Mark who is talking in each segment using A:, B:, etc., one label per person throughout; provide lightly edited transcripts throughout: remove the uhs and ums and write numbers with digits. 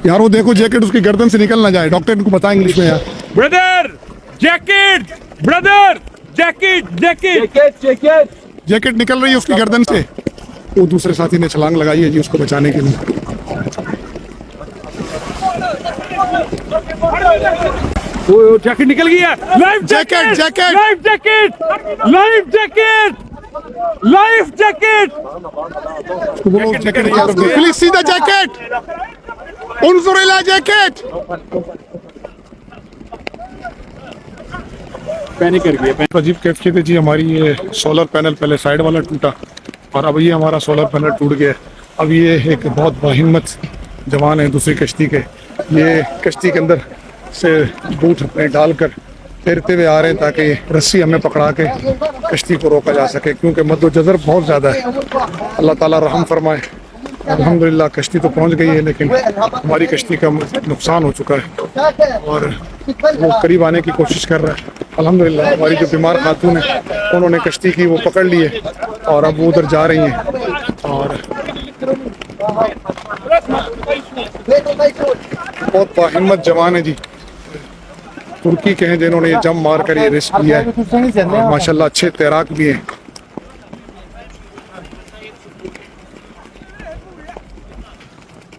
A: यार वो देखो जैकेट उसकी गर्दन से निकल ना जाए, डॉक्टर इनको बताएं इंग्लिश में यार।
B: Brother jacket, brother jacket, jacket, jacket.
A: Jacket निकल रही है उसकी गर्दन से। वो दूसरे साथी ने छलांग लगाई है जी उसको बचाने के लिए।
B: वो जैकेट निकल गई है। Life
A: jacket, jacket.
B: Life jacket, life jacket, life jacket.
A: Jacket please see the jacket, उनजुर इला जैकेट।
B: पैनिक कर गया।
A: अजीब कैफियत है जी हमारी। ये सोलर पैनल पहले साइड वाला टूटा और अब ये हमारा सोलर पैनल टूट गया। अब ये एक बहुत बाहिम्मत जवान है दूसरी कश्ती के, ये कश्ती के अंदर से बूट अपने डालकर तैरते हुए आ रहे हैं ताकि रस्सी हमें पकड़ा के कश्ती को रोका जा सके, क्योंकि मद्दोजज़र बहुत ज़्यादा है। अल्लाह ताला रहम फरमाए। अल्हम्दुलिल्लाह कश्ती तो पहुंच गई है, लेकिन हमारी कश्ती का नुकसान हो चुका है और वो करीब आने की कोशिश कर रहा है। अल्हम्दुलिल्लाह हमारी जो बीमार खातून है उन्होंने कश्ती की वो पकड़ ली है और अब वो उधर जा रही हैं। और बहुत बाहिम्मत जवान है जी, तुर्की के हैं जिन्होंने ये जम मार कर ये रिस्क किया है और माशाल्लाह अच्छे तैराक भी हैं।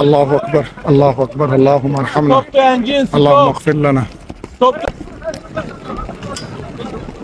A: अल्लाह अकबर, अल्लाह अकबर, अल्लाहुम्मा अरहमना, अल्लाहुम्मा अग़फिर लना।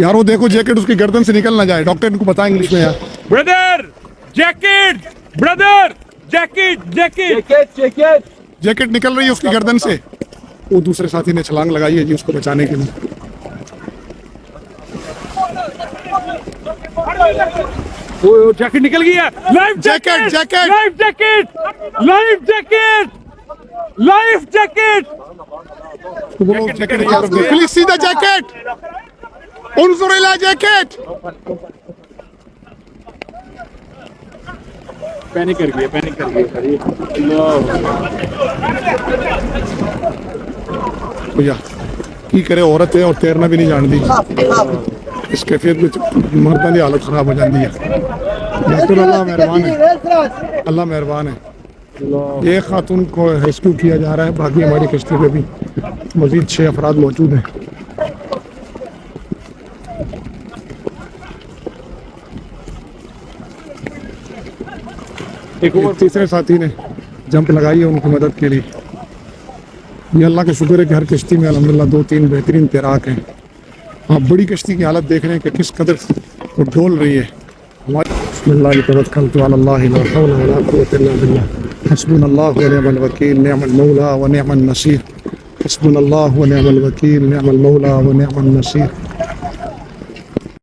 A: यार वो देखो जैकेट उसकी गर्दन से निकल ना जाए, डॉक्टर इनको बताएं इंग्लिश में यार।
B: Brother jacket, brother jacket, jacket, jacket, jacket.
A: Jacket निकल रही है उसकी गर्दन से। वो दूसरे साथी ने छलांग लगाई है जी उसको बचाने के लिए।
B: वो जैकेट निकल गई है। Life
A: jacket, jacket.
B: Life jacket, life jacket, life jacket.
A: Please see the jacket, उनजुर इला जैकेट।
B: पैनिक कर गया, पैनिक कर गया।
A: भैया की करे, औरत है और तैरना भी नहीं जानती। इस कैफियत में मर्दां की हालत खराब हो जाती है। डॉक्टर अल्लाह मेहरबान है, अल्लाह मेहरबान है। एक खातून को रेस्क्यू किया जा रहा है, बाकी हमारी कश्ती पे भी मजीद 6 अफराद मौजूद हैं। एक और तीसरे साथी ने जंप लगाई है उनकी मदद के लिए। ये अल्लाह का शुक्र है कि हर कश्ती में अल्हम्दुलिल्लाह 2-3 बेहतरीन तैराक हैं। आप बड़ी कश्ती की हालत देख रहे हैं कि किस कदर वो डोल रही है। बिस्मिल्लाह तवक्कलतु अलल्लाह ला हौला वला कुव्वता इल्ला बिल्लाह हस्बुनल्लाहु व निअमल वकील निअमल मौला व निअमन नसीर हस्बुनल्लाहु व निअमल वकील निअमल मौला व निअमन नसीर।